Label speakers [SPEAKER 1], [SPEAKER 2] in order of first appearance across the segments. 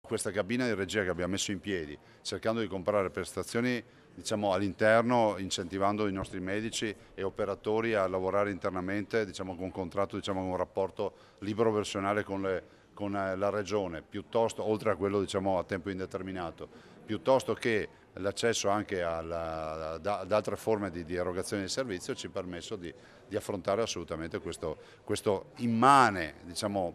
[SPEAKER 1] Questa cabina di regia che abbiamo messo in piedi, cercando di comprare prestazioni all'interno, incentivando i nostri medici e operatori a lavorare internamente con un contratto, con un rapporto libero versionale con la regione, piuttosto, oltre a quello a tempo indeterminato, piuttosto che l'accesso anche ad altre forme di erogazione di servizio, ci ha permesso di affrontare assolutamente questo immane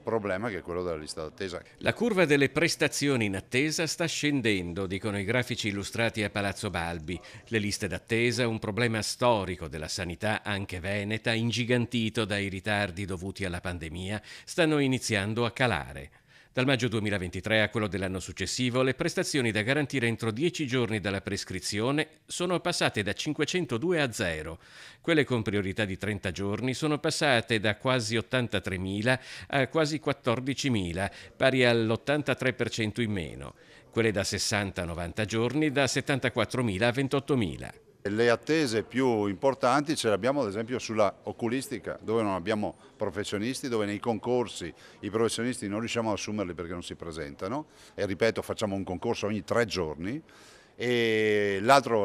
[SPEAKER 1] problema che è quello della lista d'attesa.
[SPEAKER 2] La curva delle prestazioni in attesa sta scendendo, dicono i grafici illustrati a Palazzo Balbi. Le liste d'attesa, un problema storico della sanità anche veneta, ingigantito dai ritardi dovuti alla pandemia, stanno iniziando a calare. Dal maggio 2023 a quello dell'anno successivo, le prestazioni da garantire entro 10 giorni dalla prescrizione sono passate da 502 a 0. Quelle con priorità di 30 giorni sono passate da quasi 83.000 a quasi 14.000, pari all'83% in meno. Quelle da 60 a 90 giorni da 74.000 a 28.000.
[SPEAKER 1] Le attese più importanti ce le abbiamo ad esempio sulla oculistica, dove non abbiamo professionisti, dove nei concorsi i professionisti non riusciamo ad assumerli perché non si presentano e ripeto facciamo un concorso ogni 3 giorni. E l'altra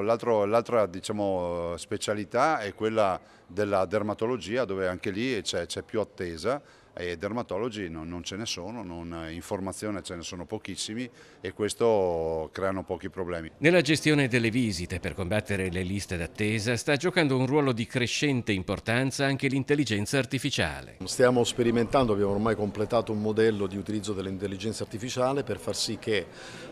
[SPEAKER 1] specialità è quella della dermatologia, dove anche lì c'è più attesa e dermatologi non ce ne sono, informazione ce ne sono pochissimi e questo creano pochi problemi.
[SPEAKER 2] Nella gestione delle visite per combattere le liste d'attesa sta giocando un ruolo di crescente importanza anche l'intelligenza artificiale.
[SPEAKER 3] Stiamo sperimentando, abbiamo ormai completato un modello di utilizzo dell'intelligenza artificiale per far sì che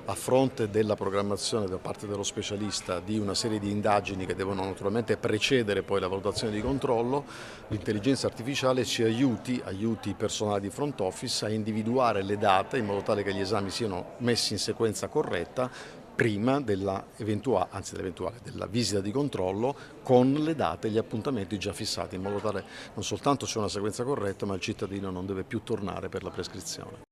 [SPEAKER 3] a fronte della programmazione da parte dello specialista di una serie di indagini che devono naturalmente precedere poi la valutazione di controllo, l'intelligenza artificiale ci aiuti i personali di front office a individuare le date in modo tale che gli esami siano messi in sequenza corretta prima della visita di controllo con le date e gli appuntamenti già fissati, in modo tale non soltanto c'è una sequenza corretta ma il cittadino non deve più tornare per la prescrizione.